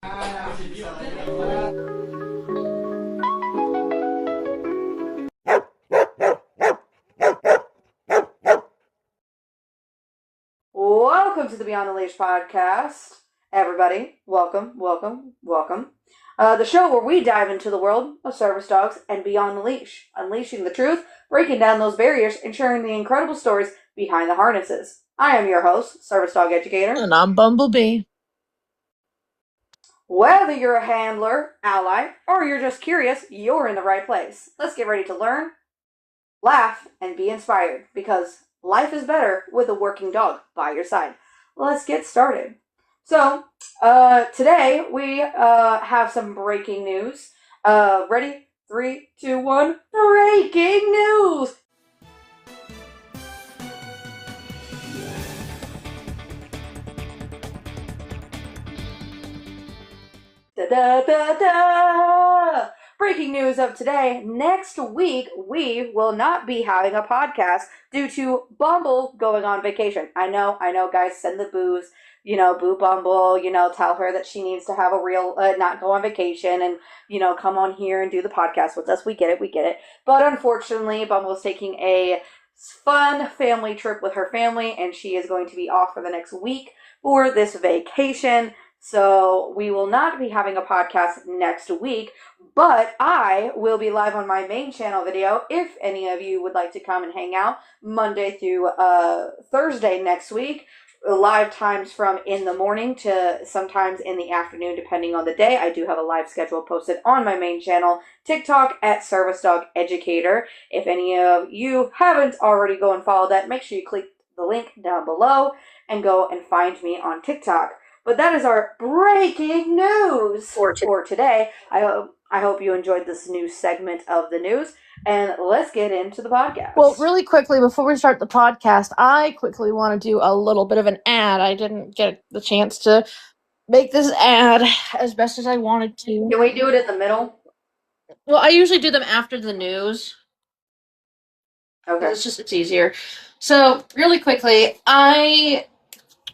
Welcome to the Beyond the Leash podcast, everybody. Welcome. The show where we dive into the world of service dogs and beyond the leash, unleashing the truth, breaking down those barriers, and sharing the incredible stories behind the harnesses. I am your host, Service Dog Educator. And I'm Bumblebee. Whether you're a handler, ally, or you're just curious, you're in the right place. Let's get ready to learn, laugh, and be inspired, because life is better with a working dog by your side. Let's get started. So, today we have some breaking news. Ready? 3, 2, 1. Breaking news! Da-da-da-da! Breaking news of today. Next week, we will not be having a podcast due to Bumble going on vacation. I know, guys, send the boos. Boo Bumble, tell her that she needs to have a real, not go on vacation and, come on here and do the podcast with us. We get it. But unfortunately, Bumble's taking a fun family trip with her family, and she is going to be off for the next week for this vacation. So we will not be having a podcast next week, but I will be live on my main channel video if any of you would like to come and hang out Monday through Thursday next week. Live times from in the morning to sometimes in the afternoon, depending on the day. I do have a live schedule posted on my main channel, TikTok, at Service Dog Educator. If any of you haven't already go and follow that, make sure you click the link down below and go and find me on TikTok. But that is our breaking news for today. I hope you enjoyed this new segment of the news. And let's get into the podcast. Well, really quickly, before we start the podcast, I quickly want to do a little bit of an ad. I didn't get the chance to make this ad as best as I wanted to. Can we do it in the middle? Well, I usually do them after the news. Okay. It's easier. So, really quickly, I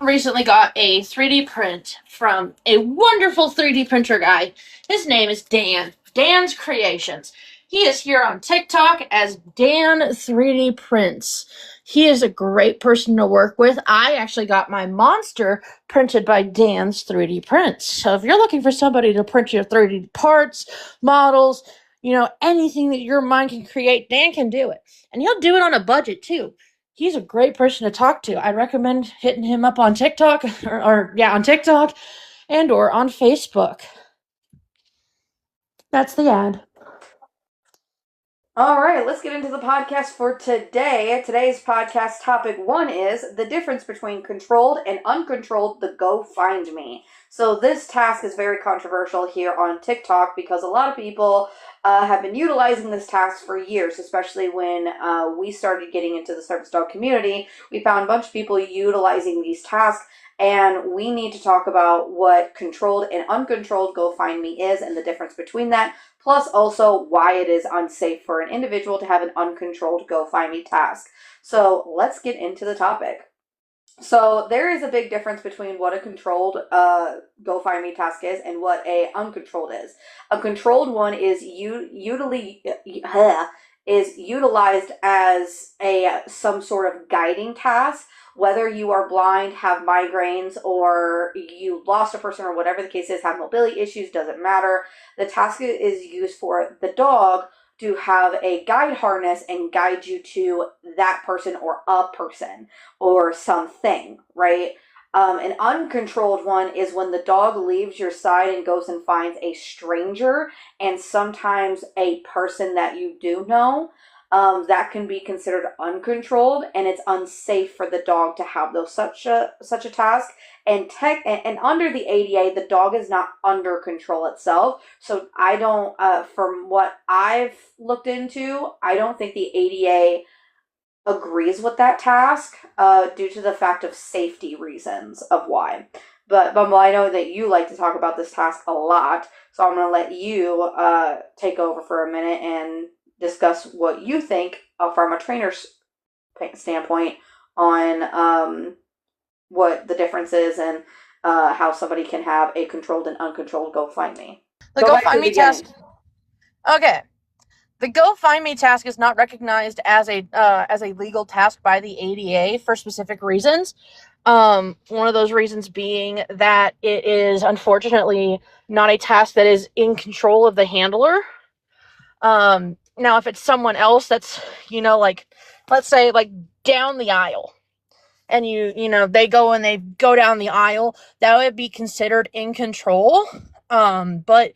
recently got a 3D print from a wonderful 3D printer guy. His name is Dan. Dan's Creations. He is here on TikTok as Dan 3D Prints. He is a great person to work with. I actually got my monster printed by Dan's 3D Prints. So if you're looking for somebody to print your 3D parts, models, anything that your mind can create, Dan can do it. And he'll do it on a budget too. He's a great person to talk to. I recommend hitting him up on TikTok on TikTok and or on Facebook. That's the ad. All right, let's get into the podcast for today. Today's podcast topic 1 is the difference between controlled and uncontrolled, the Go Find Me. So this task is very controversial here on TikTok because a lot of people have been utilizing this task for years, especially when we started getting into the service dog community. We found a bunch of people utilizing these tasks, and we need to talk about what controlled and uncontrolled Go Find Me is and the difference between that, plus also why it is unsafe for an individual to have an uncontrolled Go Find Me task. So let's get into the topic. So there is a big difference between what a controlled Go Find Me task is and what a uncontrolled is. A controlled one is utilized as some sort of guiding task. Whether you are blind, have migraines, or you lost a person, or whatever the case is, have mobility issues, doesn't matter. The task is used for the dog to have a guide harness and guide you to that person or a person or something, right? An uncontrolled one is when the dog leaves your side and goes and finds a stranger, and sometimes a person that you do know. That can be considered uncontrolled, and it's unsafe for the dog to have such a task. And under the ADA, the dog is not under control itself. So I don't, from what I've looked into, I don't think the ADA agrees with that task due to the fact of safety reasons of why. But Bumble, I know that you like to talk about this task a lot, so I'm going to let you take over for a minute and discuss what you think from a trainer's standpoint on what the difference is how somebody can have a controlled and uncontrolled go find me. The Go Go back to Find the Me task. beginning. Okay. The Go Find Me task is not recognized as a legal task by the ADA for specific reasons. One of those reasons being that it is unfortunately not a task that is in control of the handler. Now, if it's someone else that's, like, let's say, like, down the aisle, and they go down the aisle, that would be considered in control. But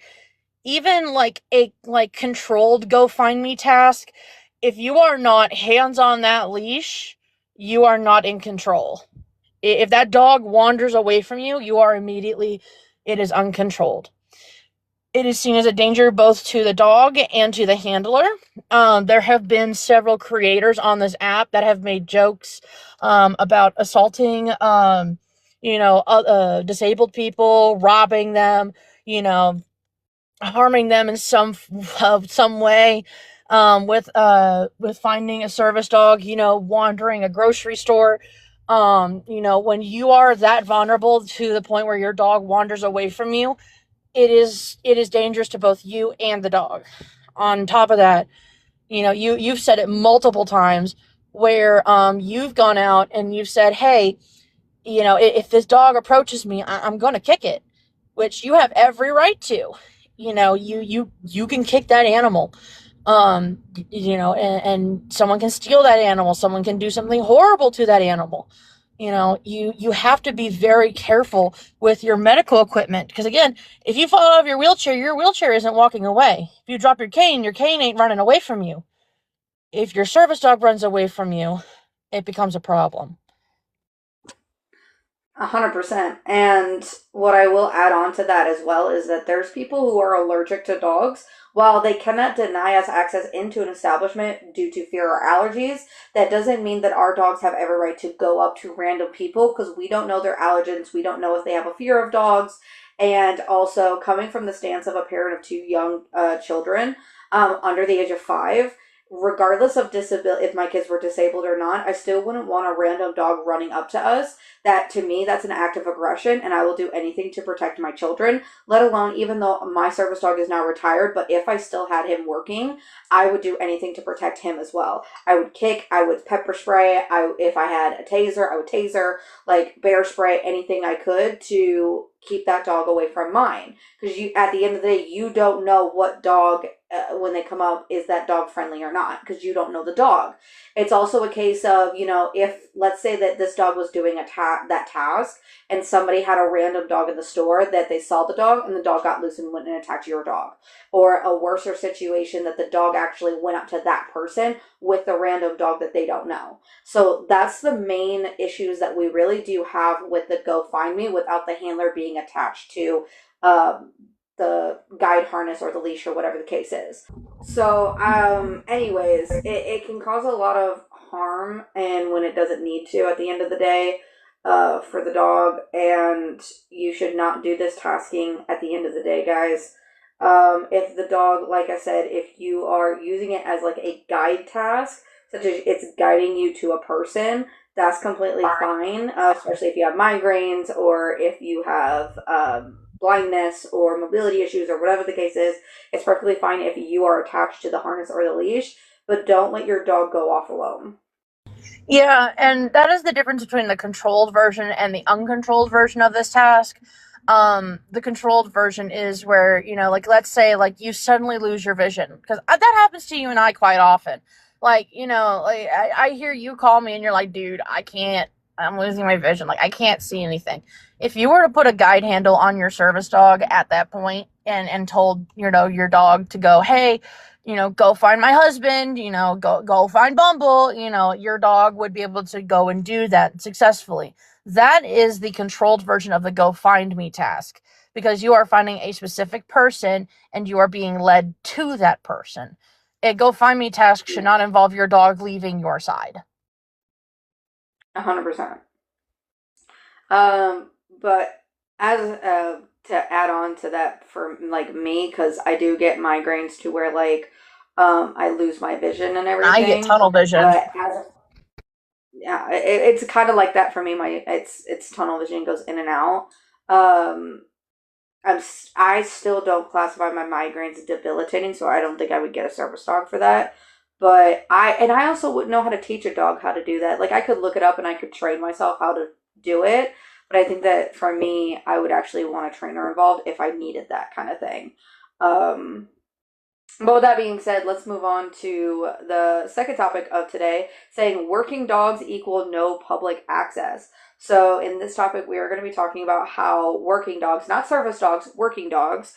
even like a controlled go find me task, if you are not hands on that leash, you are not in control. If that dog wanders away from you, it is uncontrolled. It is seen as a danger both to the dog and to the handler. There have been several creators on this app that have made jokes about assaulting, disabled people, robbing them, harming them in some way. With finding a service dog, wandering a grocery store. When you are that vulnerable to the point where your dog wanders away from you, it is dangerous to both you and the dog. On top of that, you've said it multiple times where you've gone out and you've said, hey, if this dog approaches me, I'm going to kick it, which you have every right to. You can kick that animal. And someone can steal that animal. Someone can do something horrible to that animal. You have to be very careful with your medical equipment, because again, if you fall out of your wheelchair isn't walking away. If you drop your cane ain't running away from you. If your service dog runs away from you, it becomes a problem. 100%. And what I will add on to that as well is that there's people who are allergic to dogs. While they cannot deny us access into an establishment due to fear or allergies, that doesn't mean that our dogs have every right to go up to random people, because we don't know their allergens. We don't know if they have a fear of dogs. And also, coming from the stance of a parent of two young children under the age of 5, regardless of disability, if my kids were disabled or not, I still wouldn't want a random dog running up to us. That, to me, that's an act of aggression, and I will do anything to protect my children, let alone, even though my service dog is now retired, but if I still had him working, I would do anything to protect him as well. I would kick, I would pepper spray, if I had a taser, I would taser, like bear spray, anything I could to keep that dog away from mine. Because at the end of the day, you don't know what dog, when they come up, is that dog friendly or not, because you don't know the dog. It's also a case of, if, let's say that this dog was doing that task, and somebody had a random dog in the store, that they saw the dog and the dog got loose and went and attacked your dog. Or a worser situation that the dog actually went up to that person with the random dog that they don't know. So that's the main issues that we really do have with the Go Find Me without the handler being attached to the guide harness or the leash or whatever the case is. So, anyways, it can cause a lot of harm, and when it doesn't need to at the end of the day, for the dog, and you should not do this tasking at the end of the day, guys. If the dog, like I said, if you are using it as like a guide task, such as it's guiding you to a person, that's completely fine, especially if you have migraines or if you have blindness or mobility issues or whatever the case is. It's perfectly fine if you are attached to the harness or the leash, but don't let your dog go off alone. Yeah, and that is the difference between the controlled version and the uncontrolled version of this task. The controlled version is where, like, let's say, like, you suddenly lose your vision, because that happens to you and I quite often. Like, like, I hear you call me and you're like, dude, I'm losing my vision. Like, I can't see anything. If you were to put a guide handle on your service dog at that point and told, your dog to go, hey, go find my husband, go find Bumble, your dog would be able to go and do that successfully. That is the controlled version of the Go Find Me task, because you are finding a specific person and you are being led to that person. A Go Find Me task should not involve your dog leaving your side. 100%. But as to add on to that for like me, because I do get migraines to where like I lose my vision and I get everything. tunnel vision. As yeah, it's kind of like that for me. My it's tunnel vision goes in and out. Um, I still don't classify my migraines as debilitating, so I don't think I would get a service dog for that. But I also wouldn't know how to teach a dog how to do that. Like I could look it up and I could train myself how to do it. But I think that for me, I would actually want a trainer involved if I needed that kind of thing. Um, but with that being said, let's move on to the second topic of today, saying working dogs equal no public access. So, in this topic, we are going to be talking about how working dogs, not service dogs, working dogs,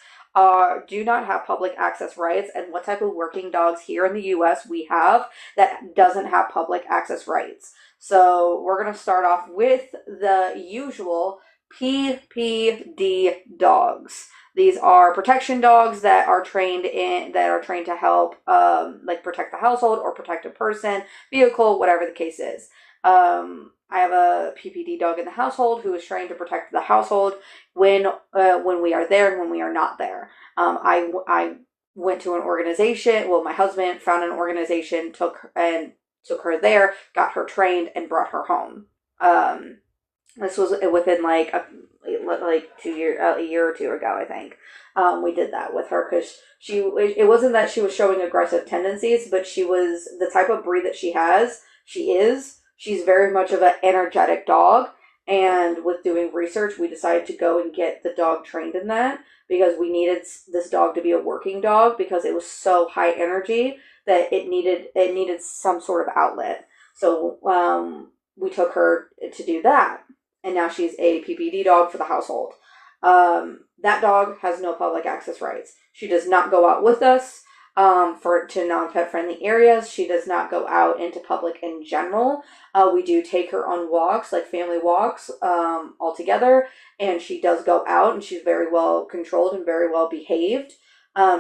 do not have public access rights, and what type of working dogs here in the US we have that doesn't have public access rights. So, we're going to start off with the usual PPD dogs. These are protection dogs that are trained to help like protect the household or protect a person, vehicle, whatever the case is. I have a PPD dog in the household who is trained to protect the household when we are there and when we are not there. I went to an organization. Well, my husband found an organization, took her there, got her trained, and brought her home. This was within like 2 year a year or two ago, I think. We did that with her because it wasn't that she was showing aggressive tendencies, but she was the type of breed that she has. She's very much of an energetic dog. And with doing research, we decided to go and get the dog trained in that because we needed this dog to be a working dog because it was so high energy that it needed some sort of outlet. So we took her to do that, and now she's a PPD dog for the household. That dog has no public access rights. She does not go out with us for to non-pet friendly areas. She does not go out into public in general. We do take her on walks, like family walks, all together, and she does go out, and she's very well controlled and very well behaved.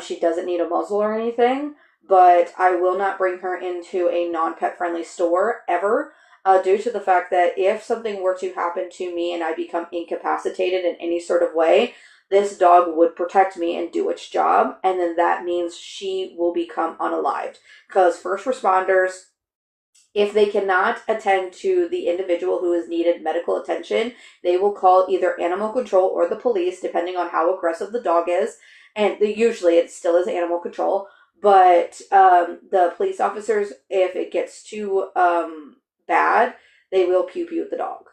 She doesn't need a muzzle or anything, but I will not bring her into a non-pet friendly store ever, due to the fact that if something were to happen to me and I become incapacitated in any sort of way, this dog would protect me and do its job, and then that means she will become unalived. Because first responders, if they cannot attend to the individual who has needed medical attention, they will call either animal control or the police, depending on how aggressive the dog is. And usually it still is animal control. But the police officers, if it gets too bad, they will pew pew the dog.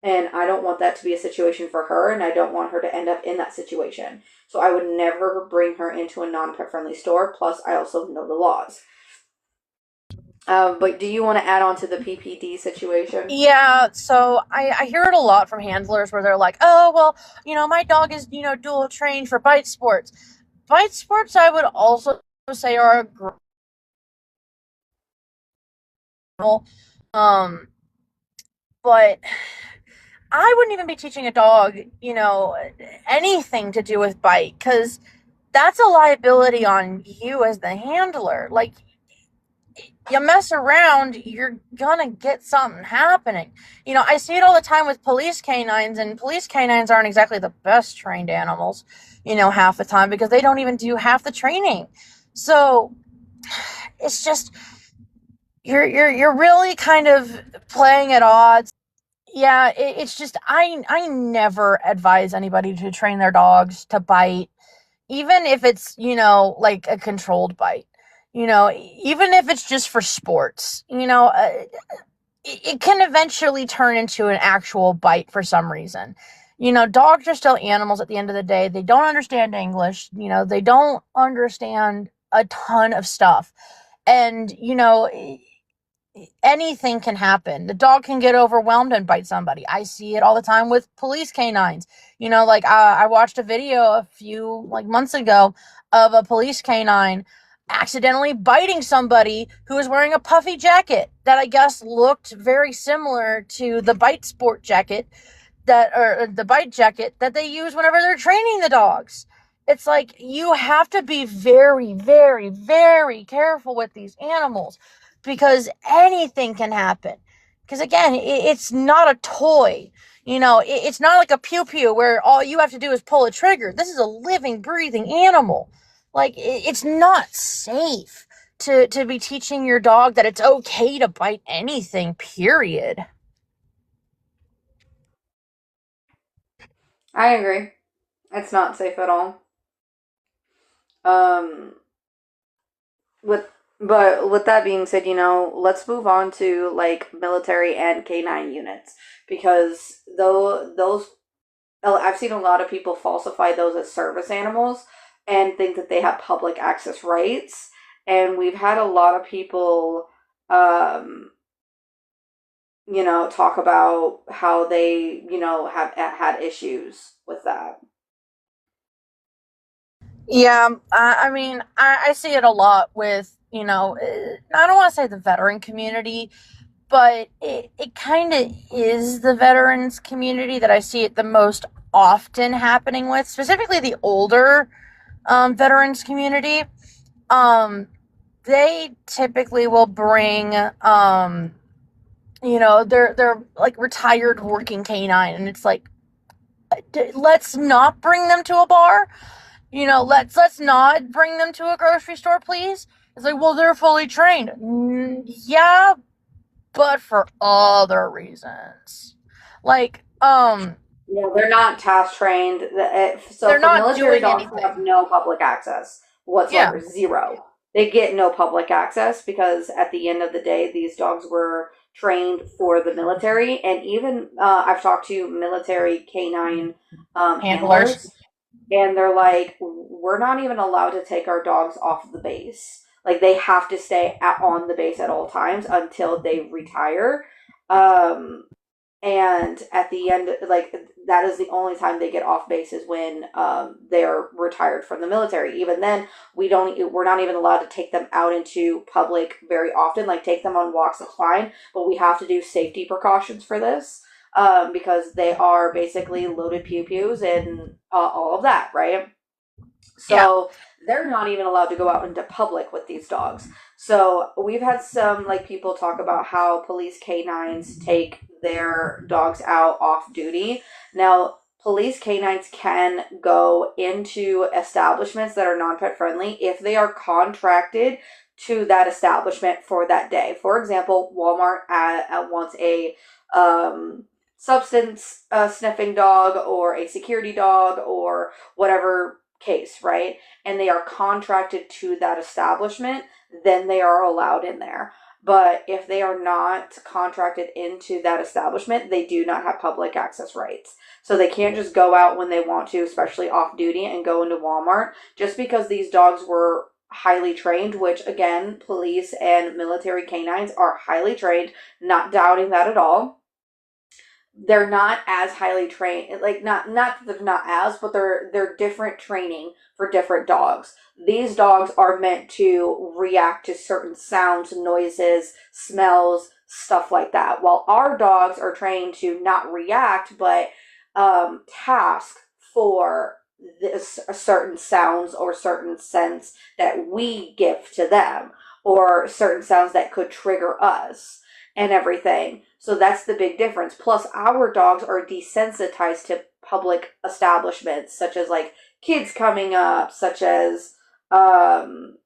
And I don't want that to be a situation for her, and I don't want her to end up in that situation. So I would never bring her into a non pet friendly store. Plus, I also know the laws. But do you want to add on to the PPD situation? Yeah, so I hear it a lot from handlers where they're like, oh, well, my dog is, dual trained for bite sports. Bite sports, I would also say, are a girl. Um, but I wouldn't even be teaching a dog, anything to do with bite, because that's a liability on you as the handler. Like, you mess around, you're gonna get something happening. I see it all the time with police canines, and police canines aren't exactly the best trained animals, half the time because they don't even do half the training. So it's just you're really kind of playing at odds. Yeah, it's just I never advise anybody to train their dogs to bite, even if it's, like a controlled bite, even if it's just for sports, it can eventually turn into an actual bite for some reason. Dogs are still animals at the end of the day. They don't understand English, they don't understand a ton of stuff. And, anything can happen. The dog can get overwhelmed and bite somebody. I see it all the time with police canines. Like I watched a video a few months ago of a police canine accidentally biting somebody who was wearing a puffy jacket that I guess looked very similar to the bite sport jacket or the bite jacket that they use whenever they're training the dogs. It's like you have to be very, very, very careful with these animals because anything can happen. Because again, it's not a toy. It's not like a pew pew where all you have to do is pull a trigger. This is a living, breathing animal. Like, it's not safe to be teaching your dog that it's okay to bite anything, period. I agree. It's not safe at all. Um, with with that being said, let's move on to like military and canine units because though those I've seen a lot of people falsify those as service animals and think that they have public access rights, and we've had a lot of people um talk about how they, have had issues with that. Yeah, I mean, I see it a lot with, I don't want to say the veteran community, but it kind of is the veterans community that I see it the most often happening with, specifically the older veterans community. Um, they typically will bring, they're like retired working canine, and it's like, let's not bring them to a bar. Let's not bring them to a grocery store, please. It's like, well, they're fully trained. Yeah, but for other reasons. Like, Yeah, they're not task trained. So they're for not military doing dogs, they have anything. no public access Yeah, whatsoever. Zero. They get no public access because at the end of the day, these dogs were trained for the military. And even I've talked to military canine handlers. handlers, and they're like, we're not even allowed to take our dogs off the base. Like they have to stay on the base at all times until they retire. Um, and at the end, like that is the only time they get off base is when they're retired from the military. Even then, we're not even allowed to take them out into public very often. Like take them on walks, it's fine, but we have to do safety precautions for this because they are basically loaded pew pews and all of that, right? Yeah. So they're not even allowed to go out into public with these dogs. So we've had some like people talk about how police canines take their dogs out off duty. Now, police canines can go into establishments that are non-pet friendly if they are contracted to that establishment for that day. For example, Walmart wants a substance sniffing dog or a security dog or whatever case, right? And they are contracted to that establishment, then they are allowed in there. But if they are not contracted into that establishment, they do not have public access rights. So they can't just go out when they want to, especially off duty, and go into Walmart. Just because these dogs were highly trained, which again, police and military canines are highly trained, not doubting that at all. They're not as highly trained, like not that they're not as, but they're different training for different dogs. These dogs are meant to react to certain sounds, noises, smells, stuff like that, while our dogs are trained to not react but task for this certain sounds or certain scents that we give to them, or certain sounds that could trigger us and everything. So that's the big difference. Plus, our dogs are desensitized to public establishments, such as like kids coming up, such as um,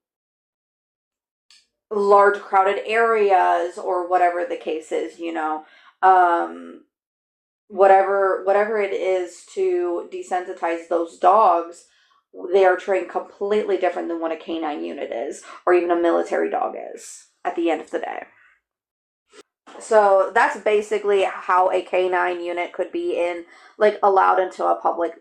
large crowded areas, or whatever the case is. Um, whatever it is to desensitize those dogs, they are trained completely different than what a canine unit is, or even a military dog is at the end of the day. So that's basically how a canine unit could be in, like, allowed into a public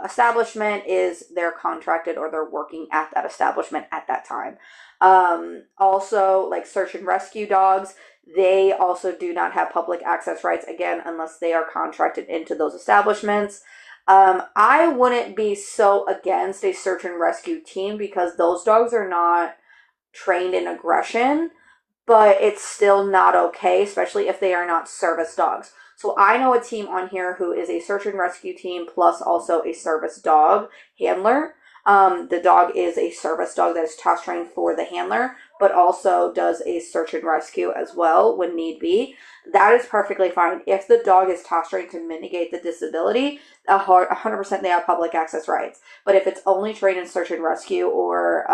establishment, is they're contracted or they're working at that establishment at that time. Also, like search and rescue dogs, they also do not have public access rights, again, unless they are contracted into those establishments. I wouldn't be so against a search and rescue team because those dogs are not trained in aggression, but it's still not okay, especially if they are not service dogs. So I know a team on here who is a search and rescue team plus also a service dog handler. The dog is a service dog that is task trained for the handler, but also does a search and rescue as well when need be, that is perfectly fine. If the dog is toss trained to mitigate the disability, 100% they have public access rights. But if it's only trained in search and rescue or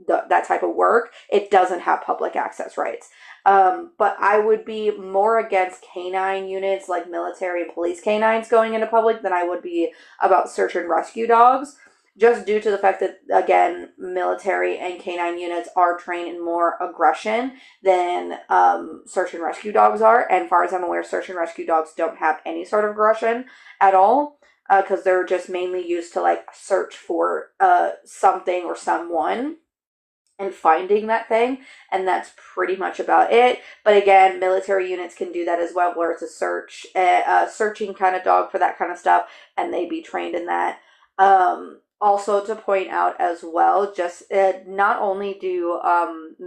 that type of work, it doesn't have public access rights. But I would be more against canine units like military and police canines going into public than I would be about search and rescue dogs, just due to the fact that, again, military and canine units are trained in more aggression than search and rescue dogs are. And as far as I'm aware, search and rescue dogs don't have any sort of aggression at all, because they're just mainly used to like search for something or someone and finding that thing, and that's pretty much about it. But again, military units can do that as well, where it's a searching kind of dog for that kind of stuff, and they be trained in that. Also to point out as well, just not only do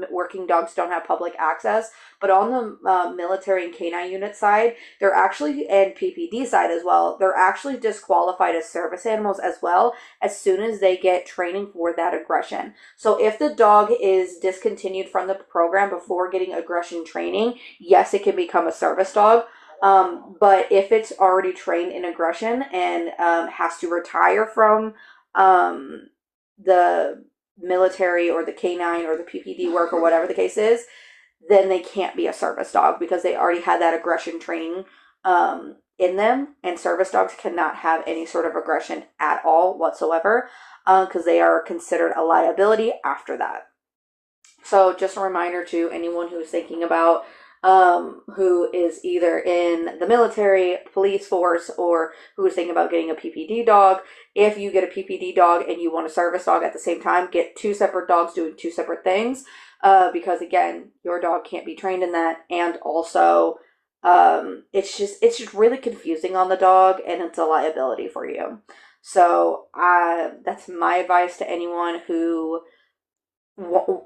working dogs don't have public access, but on the military and canine unit side, they're actually, and PPD side as well, they're actually disqualified as service animals as well as soon as they get training for that aggression. So if the dog is discontinued from the program before getting aggression training, yes, it can become a service dog. But if it's already trained in aggression and has to retire from the military or the canine or the PPD work or whatever the case is, then they can't be a service dog because they already had that aggression training in them. And service dogs cannot have any sort of aggression at all whatsoever, because they are considered a liability after that. So just a reminder to anyone who's thinking about who is either in the military, police force, or who is thinking about getting a PPD dog. If you get a PPD dog and you want a service dog at the same time, get two separate dogs doing two separate things, because again, your dog can't be trained in that, and also it's just really confusing on the dog, and it's a liability for you. So that's my advice to anyone who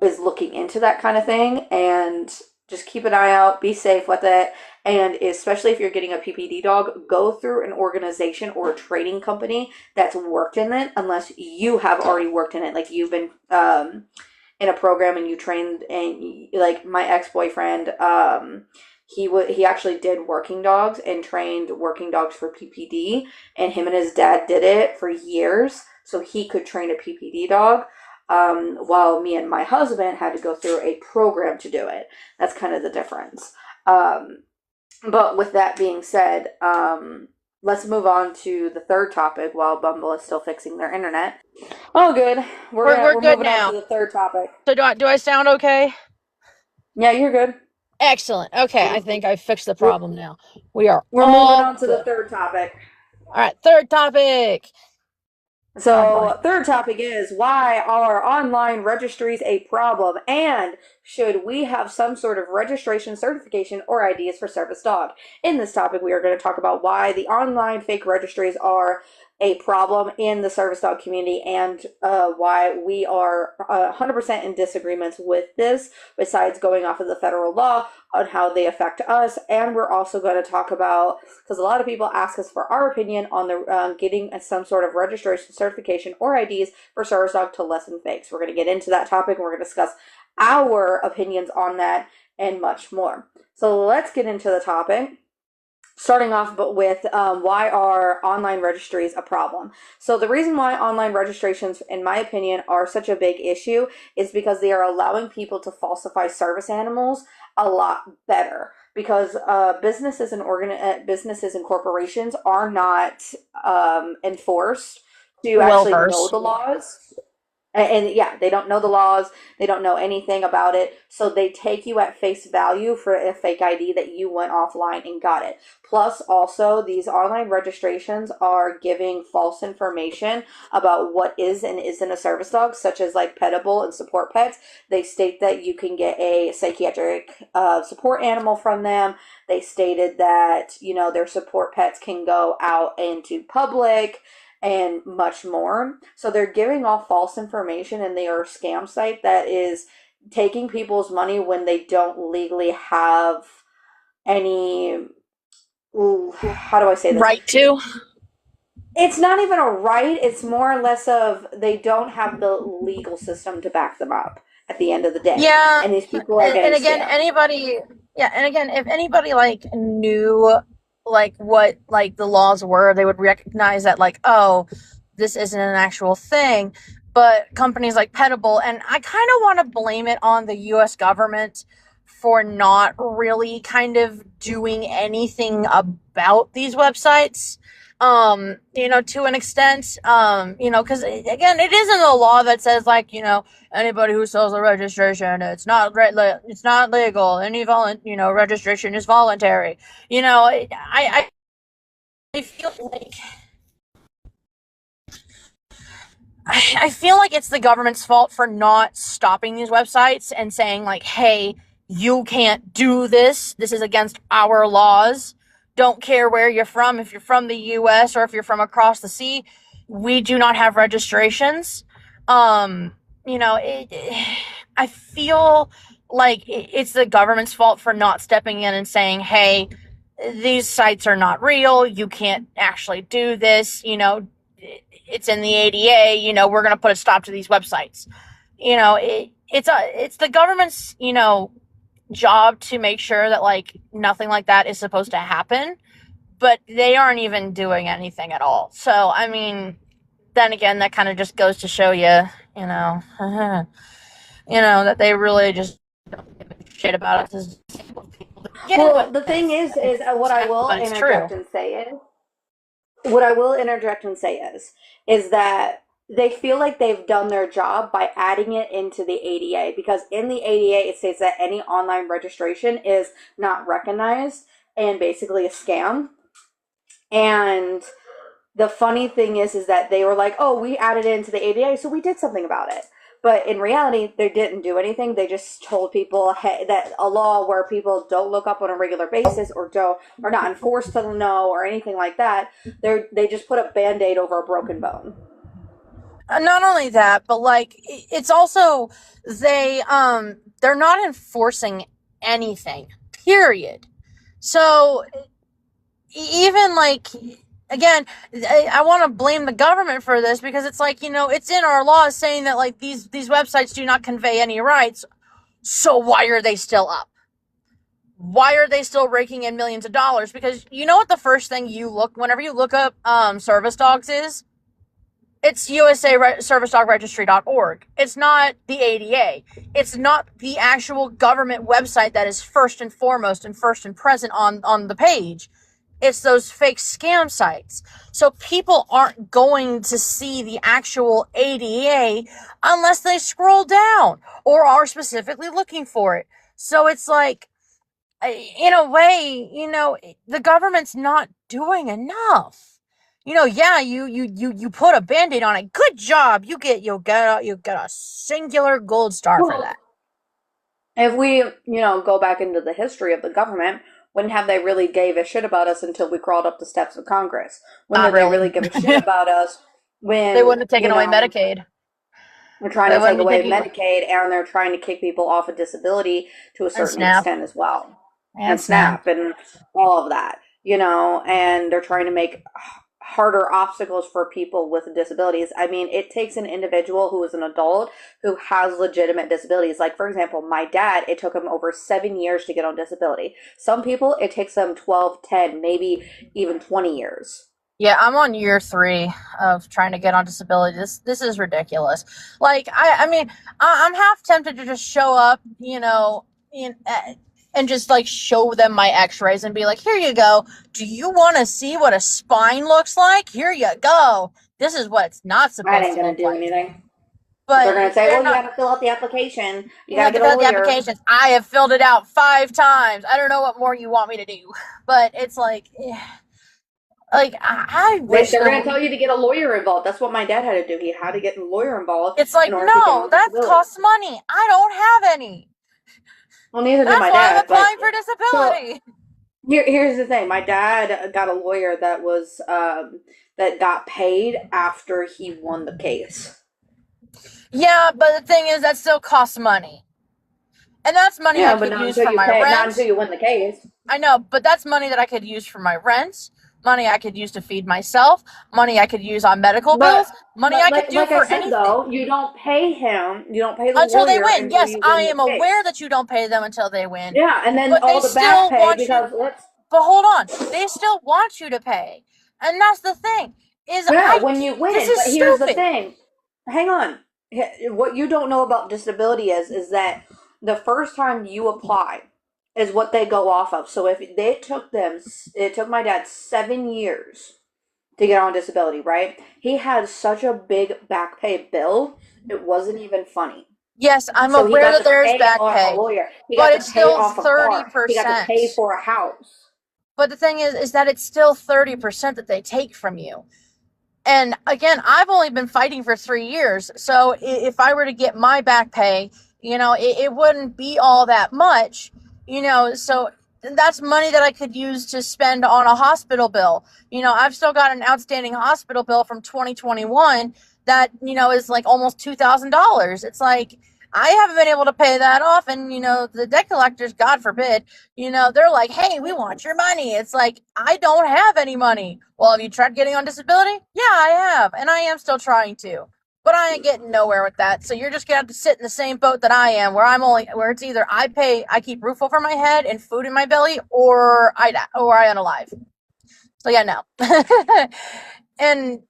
is looking into that kind of thing, and just keep an eye out, be safe with it, and especially if you're getting a PPD dog, go through an organization or a training company that's worked in it, unless you have already worked in it, like you've been in a program and you trained, and like my ex-boyfriend, he actually did working dogs and trained working dogs for PPD, and him and his dad did it for years, so he could train a PPD dog. While me and my husband had to go through a program to do it. That's kind of the difference. But with that being said, let's move on to the third topic while Bumble is still fixing their internet. Oh, good. We're We're good moving on now. to the third topic. So do I sound okay? Yeah, you're good. Excellent. Okay, I think I fixed the We're, problem now. We are we're moving all on to the good. third topic. All right, third topic. Oh boy. So, third topic is, why are online registries a problem, and should we have some sort of registration, certification, or IDs for service dog? In this topic, we are going to talk about why the online fake registries are a problem in the service dog community, and why we are 100% in disagreements with this, besides going off of the federal law on how they affect us. And we're also going to talk about, because a lot of people ask us for our opinion on the getting some sort of registration, certification, or IDs for service dog to lessen fakes. We're going to get into that topic, and we're going to discuss our opinions on that and much more. So let's get into the topic. Starting off with why are online registries a problem? So the reason why online registrations, in my opinion, are such a big issue is because they are allowing people to falsify service animals a lot better. Because businesses and corporations are not enforced to actually know the laws. And yeah, they don't know the laws. They don't know anything about it. So they take you at face value for a fake ID that you went offline and got it. Plus, also, these online registrations are giving false information about what is and isn't a service dog, such as like petable and support pets. They state that you can get a psychiatric support animal from them. They stated that, their support pets can go out into public and much more. So they're giving off false information, and they are a scam site that is taking people's money when they don't legally have any, how do I say this? Right to? It's not even a right. It's more or less of they don't have the legal system to back them up. at the end of the day. Yeah, And these people are and getting again, scammed. anybody, yeah, and again, if anybody like knew like what like the laws were, they would recognize that like, oh, this isn't an actual thing. But companies like Petable, and I kind of want to blame it on the U.S. government for not really kind of doing anything about these websites. To an extent, because again, it isn't a law that says like, anybody who sells a registration, it's not legal. Any registration is voluntary. I feel like I feel like it's the government's fault for not stopping these websites and saying like, hey, you can't do this. This is against our laws. Don't care where you're from. If you're from the US or if you're from across the sea, we do not have registrations. Um, I feel like it's the government's fault for not stepping in and saying, hey, these sites are not real. You can't actually do this. It's in the ADA. We're going to put a stop to these websites. It's the government's job to make sure that like nothing like that is supposed to happen, but they aren't even doing anything at all. So I mean, then again, that kind of just goes to show you, you know, that they really just don't give a shit about us as disabled people. Well, the thing is what I Sad, will but it's true. interject and say is, what I will interject and say is that they feel like they've done their job by adding it into the ADA, because in the ADA it states that any online registration is not recognized and basically a scam. And the funny thing is that they were like, "Oh, we added it into the ADA, so we did something about it." But in reality, they didn't do anything. They just told people, hey, that a law where people don't look up on a regular basis or don't are not enforced to know or anything like that. They just put a band-aid over a broken bone. Not only that, but like it's also they're not enforcing anything. Period. So even like again, I want to blame the government for this because it's like it's in our laws saying that like these websites do not convey any rights. So why are they still up? Why are they still raking in millions of dollars? Because you know what the first thing you look whenever you look up service dogs is? It's USAServiceDogRegistry.org. It's not the ADA. It's not the actual government website that is first and foremost and first and present on the page. It's those fake scam sites. So people aren't going to see the actual ADA unless they scroll down or are specifically looking for it. So it's like, in a way, the government's not doing enough. Yeah, you put a band-aid on it. Good job. You get a singular gold star for that. Well, if we, go back into the history of the government, when have they really gave a shit about us until we crawled up the steps of Congress? When Not did they really. really give a shit about us They when, wouldn't have taken away Medicaid. we're trying They to take wouldn't be away taking Medicaid and they're trying to kick people off of disability to a and certain SNAP extent as well? and And SNAP. SNAP and all of that, and they're trying to make harder obstacles for people with disabilities. I mean, it takes an individual who is an adult who has legitimate disabilities. Like, for example, my dad, it took him over 7 years to get on disability. Some people, it takes them 12, 10, maybe even 20 years. Yeah, I'm on year 3 of trying to get on disability. This is ridiculous. Like, I mean, I'm half tempted to just show up, and just like show them my X-rays and be like, "Here you go. Do you want to see what a spine looks like? Here you go. This is what it's not That supposed ain't to going to look do like." anything. They're But going to say, they're well, you not. got to fill out the application. You You got to have to get a fill out the lawyer. applications. I have filled it out 5 times. I don't know what more you want me to do. But it's like, like I wish They're there going to were. tell you to get a lawyer involved. That's what my dad had to do. He had to get a lawyer involved It's like, in order to get no, on that disability. costs money. I don't have any. Well, neither did That's my why I'm dad. But applying for so disability. here's the thing. My dad got a lawyer that got paid after he won the case. Yeah, but the thing is, that still costs money. And that's money I Yeah, but could not use until for you my pay, not until rent. you win the case. I know, but that's money that I could use for my rent, money I could use to feed myself, money I could use on medical But bills. Money But I could do like I for said anything. though, you don't pay him, you don't pay the Until they lawyer win. until Yes, you I win the am case. aware that you don't pay them until they win. Yeah, and then But they all the back still pay want you, because let's but hold on. They still want you to pay. And that's the thing. yeah, when you This win. is But here's the stupid. thing. Hang on. What you don't know about disability is that the first time you apply is what they go off of. So if they took them, it took my dad 7 years to get on disability, right? He had such a big back pay bill, it wasn't even funny. Yes, I'm So he aware got that to there is pay back off a pay, lawyer. He got but to it's pay still off a car. He got to pay 30%. for a house. But the thing is that it's still 30% that they take from you. And again, I've only been fighting for 3 years. So if I were to get my back pay, it wouldn't be all that much, so that's money that I could use to spend on a hospital bill. I've still got an outstanding hospital bill from 2021 that, is like almost $2,000. It's like, I haven't been able to pay that off. And, the debt collectors, God forbid, they're like, hey, we want your money. It's like, I don't have any money. Well, have you tried getting on disability? Yeah, I have. And I am still trying to. But I ain't getting nowhere with that. So you're just gonna have to sit in the same boat that I am, where it's either I keep roof over my head and food in my belly, or I unalive. So yeah, no. And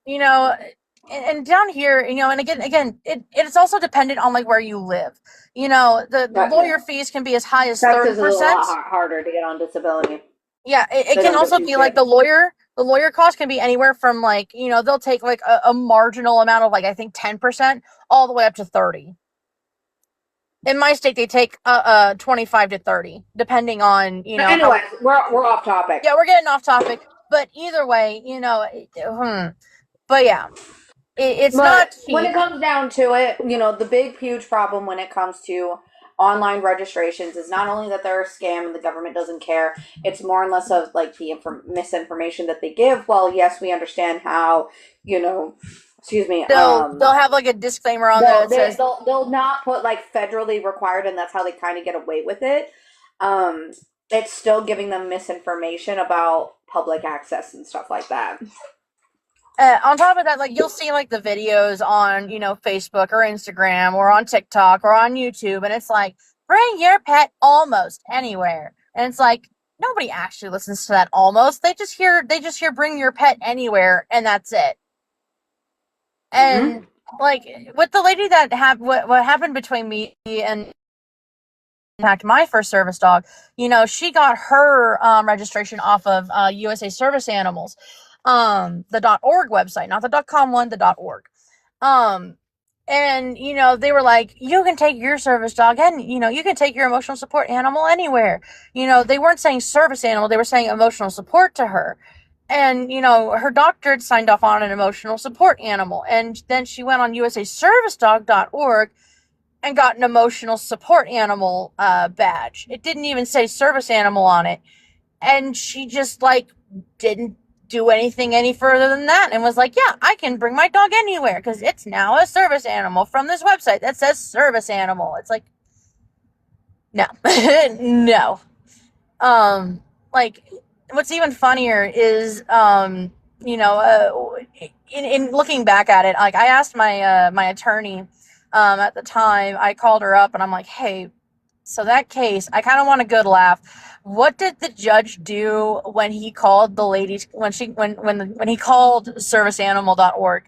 and down here, and again, it's also dependent on like where you live. The Gotcha. lawyer fees can be as high as thirty Texas is a lot percent. harder to get on disability. Yeah, it They can don't give also two be like the shits. lawyer cost can be anywhere from like, they'll take like a marginal amount of like, I think 10% all the way up to 30. In my state they take 25 to 30 depending on, But how. anyways, we're off topic. Yeah, we're getting off topic, but either way, but yeah, it's But not when it cheap. comes down to it, the big, huge problem when it comes to online registrations is not only that they're a scam and the government doesn't care, it's more and less of like the misinformation that they give. Well, yes, we understand how, excuse me, They'll have like a disclaimer on there that says they'll not put like federally required, and that's how they kind of get away with it. Um, it's still giving them misinformation about public access and stuff like that. on top of that, like you'll see like the videos on, Facebook or Instagram or on TikTok or on YouTube, and it's like, bring your pet almost anywhere. And it's like, nobody actually listens to that almost. They just hear bring your pet anywhere, and that's it. Mm-hmm. And like with the lady that had what happened between me and in fact my first service dog, she got her registration off of USA Service Animals, the .org website, not the .com one, the .org. Um, and they were like, you can take your service dog and you can take your emotional support animal anywhere. They weren't saying service animal, they were saying emotional support to her. And her doctor had signed off on an emotional support animal, and then she went on usaservicedog.org and got an emotional support animal badge. It didn't even say service animal on it, and she just like didn't do anything any further than that, and was like, yeah, I can bring my dog anywhere because it's now a service animal from this website that says service animal. It's like, no. No. um like, what's even funnier is, in looking back at it, like I asked my attorney, at the time. I called her up and I'm like, hey, so that case, I kind of want a good laugh. What did the judge do when he called the lady, when he called serviceanimal.org?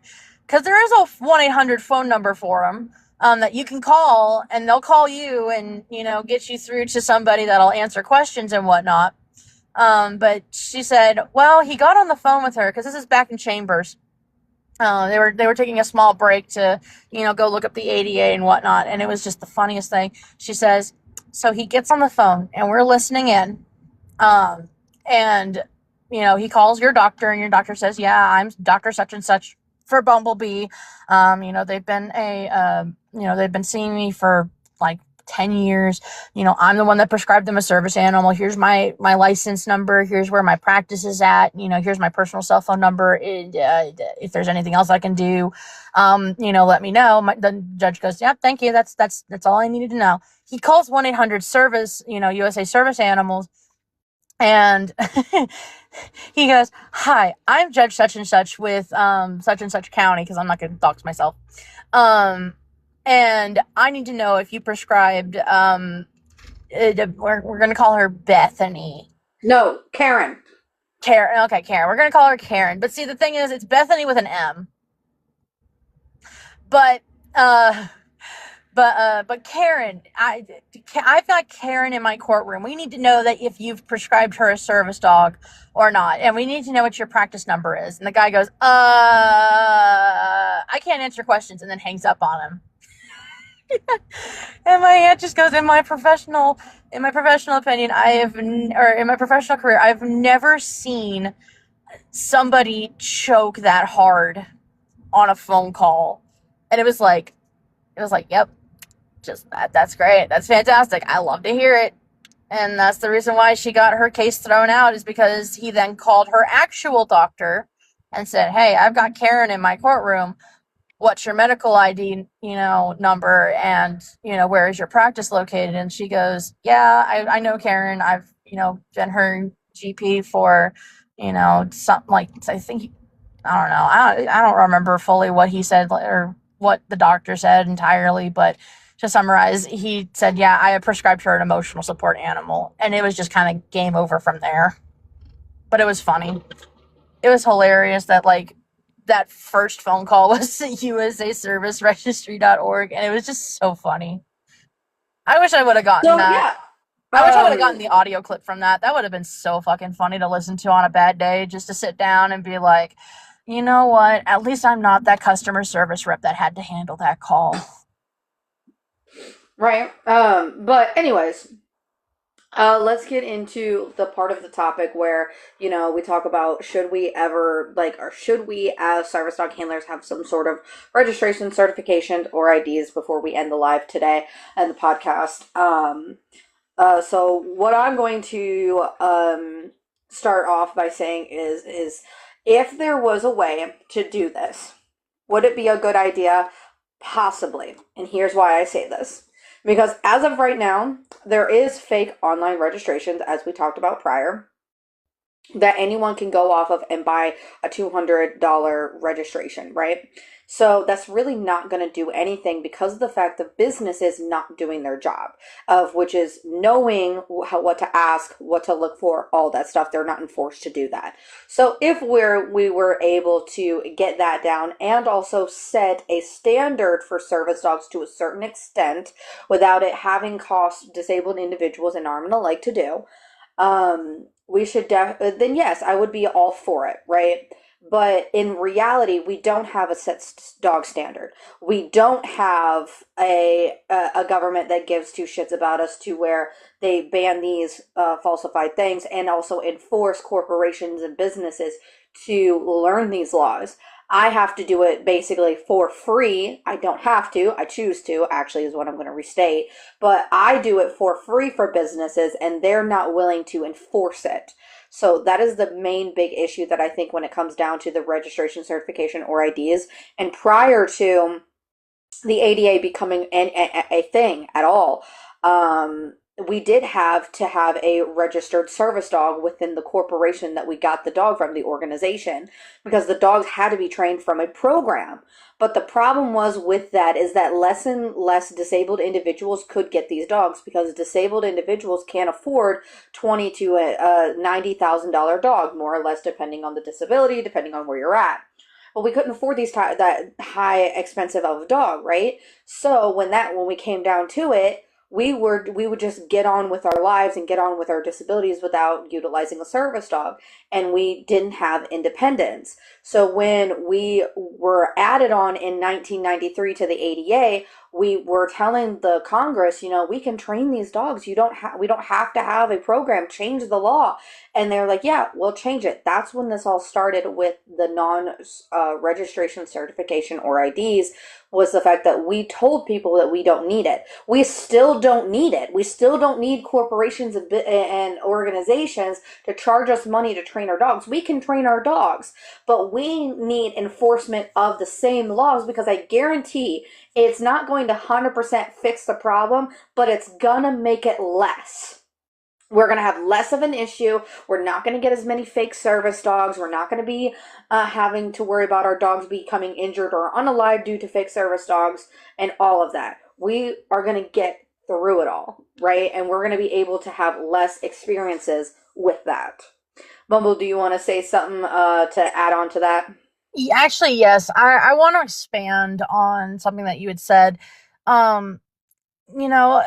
Because there is a 1-800 phone number for them, that you can call, and they'll call you and get you through to somebody that'll answer questions and whatnot. But she said, well, he got on the phone with her because this is back in Chambers. They were taking a small break to, go look up the ADA and whatnot, and it was just the funniest thing. She says, so he gets on the phone and we're listening in, and he calls your doctor, and your doctor says, yeah, I'm Doctor Such and Such for Bumblebee. They've been seeing me for like 10 years. I'm the one that prescribed them a service animal. Here's my license number. Here's where my practice is at. Here's my personal cell phone number. If there's anything else I can do, let me know. The judge goes, yeah, thank you. That's all I needed to know. He calls 1-800 service, USA Service Animals, and He goes, "Hi, I'm Judge such and such with such and such county," because I'm not going to dox myself. And I need to know if you prescribed we're going to call her Bethany. No, Karen. Karen. Okay, Karen. We're going to call her Karen. But see, the thing is, it's Bethany with an M. But uh but Karen, I've got Karen in my courtroom. We need to know that if you've prescribed her a service dog or not, and we need to know what your practice number is. And the guy goes, I can't answer questions, and then hangs up on him. And my aunt just goes, in my professional opinion, or in my professional career, I've never seen somebody choke that hard on a phone call. And it was like, yep, just that's great. That's fantastic. I love to hear it. And that's the reason why she got her case thrown out, is because he then called her actual doctor and said, "Hey, I've got Karen in my courtroom. What's your medical ID, number, and, where is your practice located?" And she goes, "Yeah, I know Karen. I've, been her GP for, something like, I think, I don't know. I don't remember fully what he said or what the doctor said entirely, but to summarize, he said, yeah, I have prescribed her an emotional support animal." And it was just kind of game over from there. But it was funny. It was hilarious that, like, that first phone call was usaserviceregistry.org, and it was just so funny. I wish I would have gotten So that. yeah, I wish I would have gotten um, the audio clip from that. That would have been so fucking funny to listen to on a bad day, just to sit down and be like, you know what? At least I'm not that customer service rep that had to handle that call. right. But anyways, let's get into the part of the topic where, we talk about should we ever, like, or should we as service dog handlers have some sort of registration, certification, or IDs before we end the live today and the podcast. So what I'm going to start off by saying is if there was a way to do this, would it be a good idea? Possibly. And here's why I say this. Because as of right now, there is fake online registrations, as we talked about prior, that anyone can go off of and buy a $200 registration, right? So that's really not going to do anything because of the fact that business is not doing their job, of which is knowing what to ask, what to look for, all that stuff. They're not enforced to do that. So if we were able to get that down and also set a standard for service dogs to a certain extent without it having cost disabled individuals an arm and a leg to do, we should then yes, I would be all for it, right? But in reality, we don't have a set dog standard. We don't have a government that gives two shits about us to where they ban these falsified things and also enforce corporations and businesses to learn these laws. I have to do it basically for free. I don't have to. I choose to, actually, is what I'm going to restate. But I do it for free for businesses, and they're not willing to enforce it. So that is the main big issue that I think when it comes down to the registration, certification, or IDs. And prior to the ADA becoming a thing at all, we did have to have a registered service dog within the corporation that we got the dog from, the organization, because the dogs had to be trained from a program. But the problem was with that is that less and less disabled individuals could get these dogs because disabled individuals can't afford 20 to a $90,000 dog, more or less, depending on the disability, depending on where you're at. Well, we couldn't afford that high expensive of a dog, right? So when we came down to it, we would just get on with our lives and get on with our disabilities without utilizing a service dog, and we didn't have independence. So when we were added on in 1993 to the ADA, we were telling the Congress, we can train these dogs. We don't have to have a program. Change the law. And they're like, yeah, we'll change it. That's when this all started with the non registration, certification, or IDs, was the fact that we told people that we don't need it. We still don't need it. We still don't need corporations and organizations to charge us money to train our dogs. We can train our dogs, but we need enforcement of the same laws, because I guarantee it's not going to 100% fix the problem, but it's gonna make it less. We're going to have less of an issue. We're not going to get as many fake service dogs. We're not going to be having to worry about our dogs becoming injured or unalive due to fake service dogs and all of that. We are going to get through it all, right? And we're going to be able to have less experiences with that. Bumble, do you want to say something to add on to that? Actually, yes. I want to expand on something that you had said. Um, you know,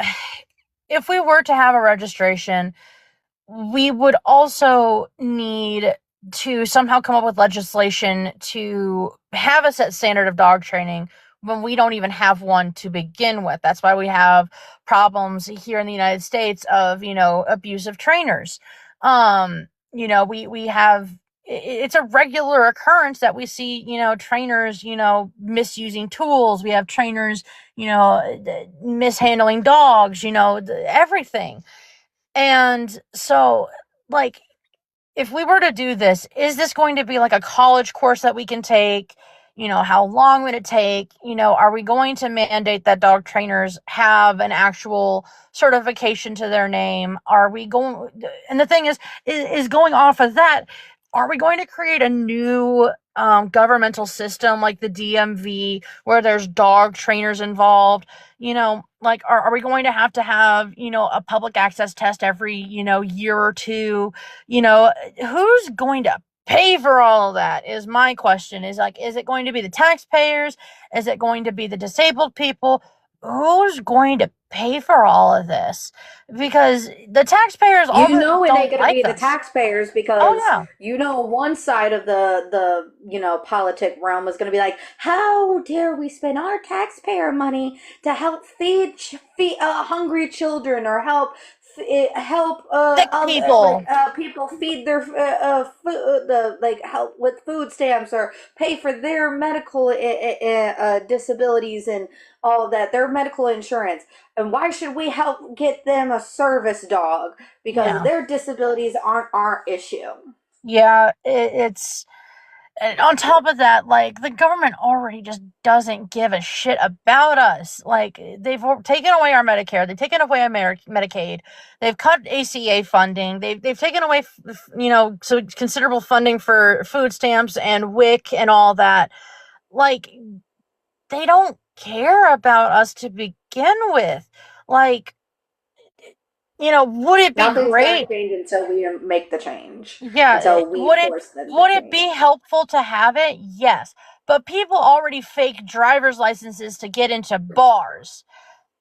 if we were to have a registration, we would also need to somehow come up with legislation to have a set standard of dog training when we don't even have one to begin with. That's why we have problems here in the United States of, abusive trainers. We have it's a regular occurrence that we see, trainers, misusing tools. We have trainers, mishandling dogs, everything. And so, like, if we were to do this, is this going to be like a college course that we can take? How long would it take? Are we going to mandate that dog trainers have an actual certification to their name? Are we going, and the thing is going off of that, are we going to create a new governmental system like the DMV where there's dog trainers involved? Like, are we going to have, a public access test every, year or two? Who's going to pay for all of that is my question. Is it going to be the taxpayers? Is it going to be the disabled people? Who's going to pay for all of this? Because the taxpayers You already know it ain't don't going to like be the this. taxpayers Oh because yeah. one side of the politic realm is going to be like, how dare we spend our taxpayer money to help feed hungry children or help Sick other people. people feed their food, like help with food stamps or pay for their medical disabilities and all of that, their medical insurance. And why should we help get them a service dog? Because Yeah. their disabilities aren't our issue. Yeah, it's and on top of that, like, the government already just doesn't give a shit about us. Like, they've taken away our Medicare, they've taken away our Medicaid, they've cut ACA funding, they've taken away, so considerable funding for food stamps and WIC and all that. Like, they don't care about us to begin with. Like, would it be Nothing's going to great? change until we make the change, Yeah, until we would it force them to would it be change. helpful to have it? Yes. But people already fake driver's licenses to get into bars.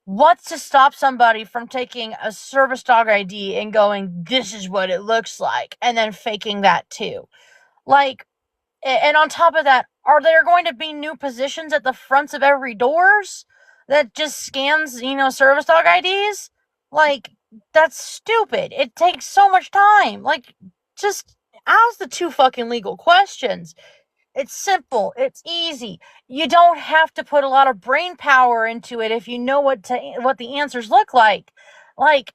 What's to stop somebody from taking a service dog ID and going, this is what it looks like, and then faking that too? Like, and on top of that, are there going to be new positions at the fronts of every doors that just scans, service dog IDs? Like, that's stupid. It takes so much time. Like, just ask the two fucking legal questions. It's simple. It's easy. You don't have to put a lot of brain power into it if you know what the answers look like. Like,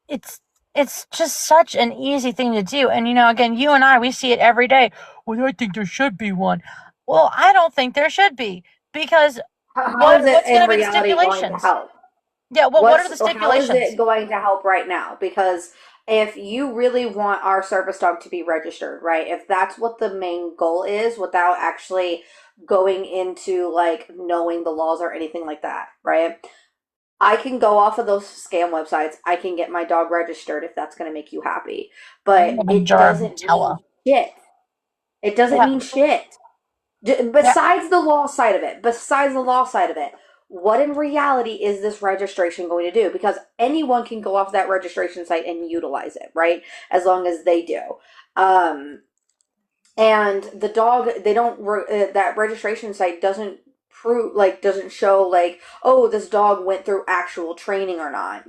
it's it's just such an easy thing to do. And again, you and I, we see it every day. Well, I think there should be one. Well, I don't think there should be, because How is it what's going in to be the reality going to stipulations? help? Yeah, what are the How is stipulations? it going to help right now? Because if you really want our service dog to be registered, right? If that's what the main goal is, without actually going into like knowing the laws or anything like that, right? I can go off of those scam websites. I can get my dog registered if that's going to make you happy. I'm gonna But have a it jar of doesn't mean Nutella. shit. It doesn't Yeah, mean shit. yeah. Besides the law side of it, what in reality is this registration going to do? Because anyone can go off that registration site and utilize it, right? As long as they do. Um, and the dog, they don't, that registration site doesn't prove, like, doesn't show, like, oh, this dog went through actual training or not.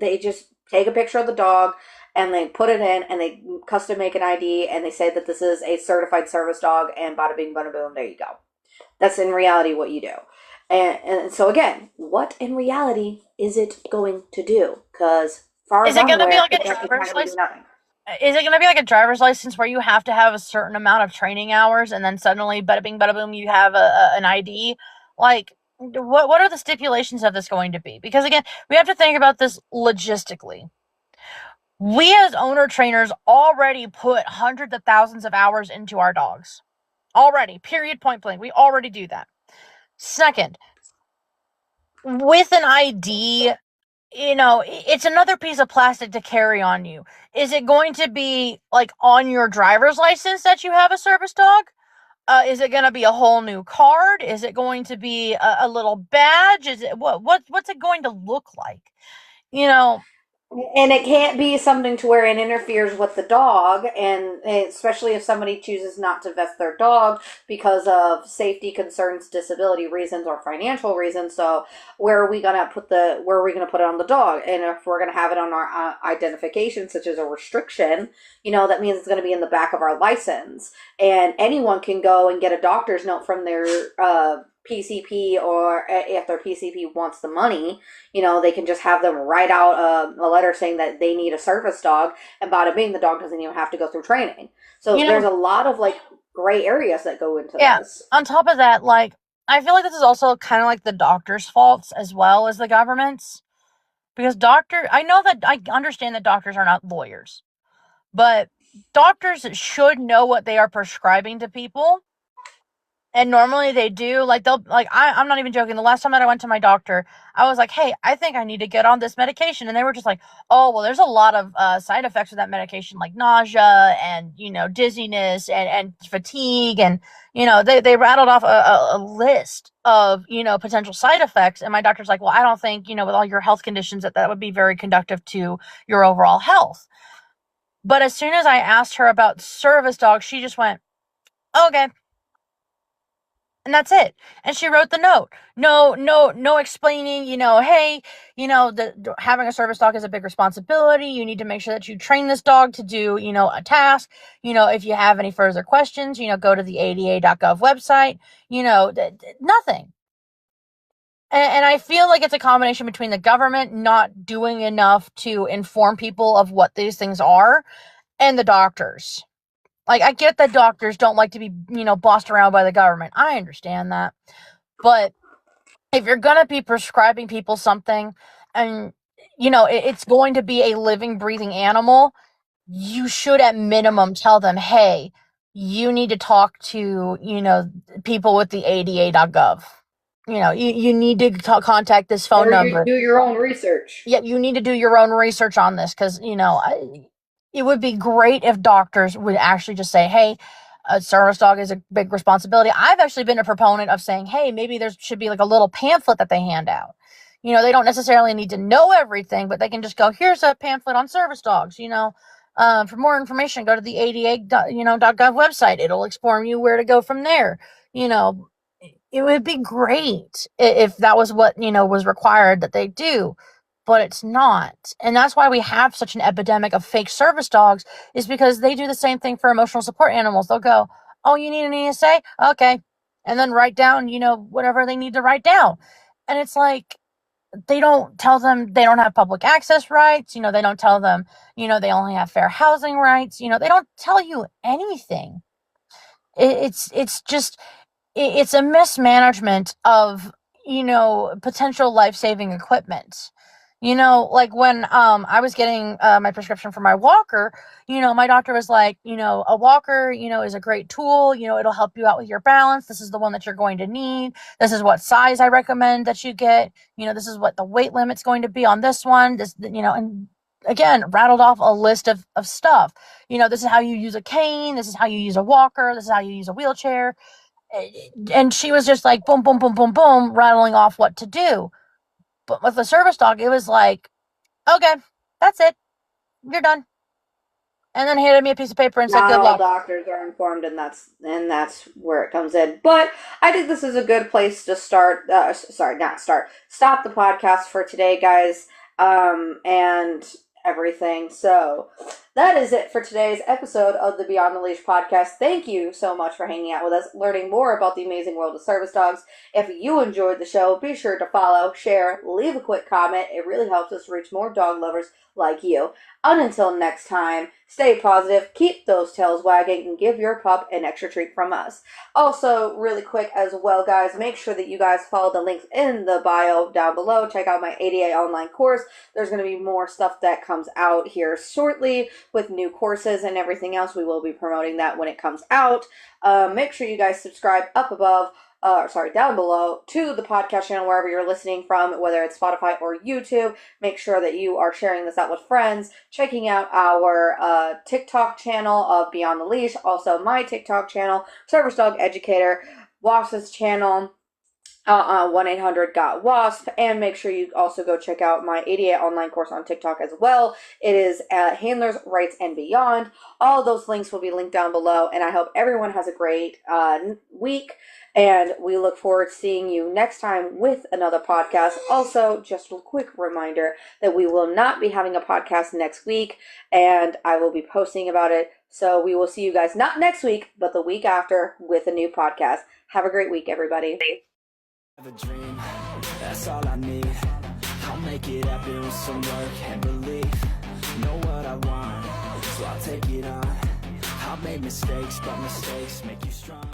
They just take a picture of the dog and they put it in and they custom make an ID and they say that this is a certified service dog and bada bing, bada boom, there you go. That's in reality what you do. And so again, what in reality is it going to do? Because far Is as it I'm gonna be aware, like a it's not driver's going to do license? nothing. Is it going to be like a driver's license where you have to have a certain amount of training hours and then suddenly, bada bing, bada boom, you have an ID? Like, what are the stipulations of this going to be? Because again, we have to think about this logistically. We as owner trainers already put hundreds of thousands of hours into our dogs. Already, period, point blank. We already do that. Second, with an ID, it's another piece of plastic to carry on you. Is it going to be like on your driver's license that you have a service dog? Is it going to be a whole new card? Is it going to be a little badge? Is it what's it going to look like? You know, And it can't be something to where it interferes with the dog, and especially if somebody chooses not to vest their dog because of safety concerns, disability reasons, or financial reasons. So where are we gonna put it on the dog? And if we're gonna have it on our identification, such as a restriction, that means it's gonna be in the back of our license, and anyone can go and get a doctor's note from their PCP, or if their PCP wants the money, they can just have them write out a letter saying that they need a service dog, and bada bing, the dog doesn't even have to go through training. So you there's know, a lot of like gray areas that go into yeah. this. On top of that, like I feel like this is also kind of like the doctor's faults as well as the government's. Because I know that I understand that doctors are not lawyers, but doctors should know what they are prescribing to people. And normally they do. Like I'm not even joking. The last time that I went to my doctor, I was like, "Hey, I think I need to get on this medication," and they were just like, "Oh, well, there's a lot of side effects with that medication, like nausea and dizziness and fatigue, and they rattled off a list of potential side effects." And my doctor's like, "Well, I don't think with all your health conditions that would be very conductive to your overall health." But as soon as I asked her about service dogs, she just went, "Okay." And that's it. And she wrote the note. No explaining, hey, having a service dog is a big responsibility. You need to make sure that you train this dog to do, a task. If you have any further questions, go to the ada.gov website, nothing. And I feel like it's a combination between the government not doing enough to inform people of what these things are and the doctors. Like, I get that doctors don't like to be, bossed around by the government. I understand that. But if you're going to be prescribing people something and, it's going to be a living, breathing animal, you should at minimum tell them, hey, you need to talk to, people with the ada.gov. You need to contact this phone Or you number. do your own research. Yeah, you need to do your own research on this because, it would be great if doctors would actually just say, hey, a service dog is a big responsibility. I've actually been a proponent of saying, hey, maybe there should be like a little pamphlet that they hand out. They don't necessarily need to know everything, but they can just go, here's a pamphlet on service dogs. For more information, go to the ADA, .gov website. It'll inform you where to go from there. You know, it would be great if that was what was required that they do, but it's not. And that's why we have such an epidemic of fake service dogs, is because they do the same thing for emotional support animals. They'll go, oh, you need an ESA, okay, and then write down whatever they need to write down. And it's like, they don't tell them they don't have public access rights. They don't tell them they only have fair housing rights. They don't tell you anything. It's just, it's a mismanagement of potential life-saving equipment. Like when I was getting my prescription for my walker, my doctor was like, a walker is a great tool. It'll help you out with your balance. This is the one that you're going to need. This is what size I recommend that you get. This is what the weight limit's going to be on this one. This, and again, rattled off a list of stuff. This is how you use a cane. This is how you use a walker. This is how you use a wheelchair. And she was just like boom, boom, boom, boom, boom, rattling off what to do. But with the service dog, it was like, okay, that's it, you're done. And then handed me a piece of paper and said, Not good all luck. doctors are informed, and that's where it comes in. But I think this is a good place to start. Sorry, not start. Stop the podcast for today, guys, and everything. So that is it for today's episode of the Beyond the Leash podcast. Thank you so much for hanging out with us, learning more about the amazing world of service dogs. If you enjoyed the show, be sure to follow, share, leave a quick comment. It really helps us reach more dog lovers like you. And until next time, stay positive, keep those tails wagging, and give your pup an extra treat from us. Also, really quick as well, guys, make sure that you guys follow the links in the bio down below. Check out my ADA online course. There's going to be more stuff that comes out here shortly with new courses and everything else. We will be promoting that when it comes out. Make sure you guys subscribe up above. Down below to the podcast channel wherever you're listening from, whether it's Spotify or YouTube. Make sure that you are sharing this out with friends, checking out our TikTok channel of Beyond the Leash, also my TikTok channel, Service Dog Educator, Wasp's channel, 1-800-GOT-WASP, and make sure you also go check out my ADA online course on TikTok as well. It is Handlers, Rights, and Beyond. All those links will be linked down below, and I hope everyone has a great week, and we look forward to seeing you next time with another podcast. Also, just a quick reminder that we will not be having a podcast next week, and I will be posting about it, so we will see you guys not next week, but the week after with a new podcast. Have a great week, everybody. Have a dream, that's all I need. I'll make it happen with some work and belief. Know what I want, so I'll take it on. I've made mistakes, but mistakes make you strong.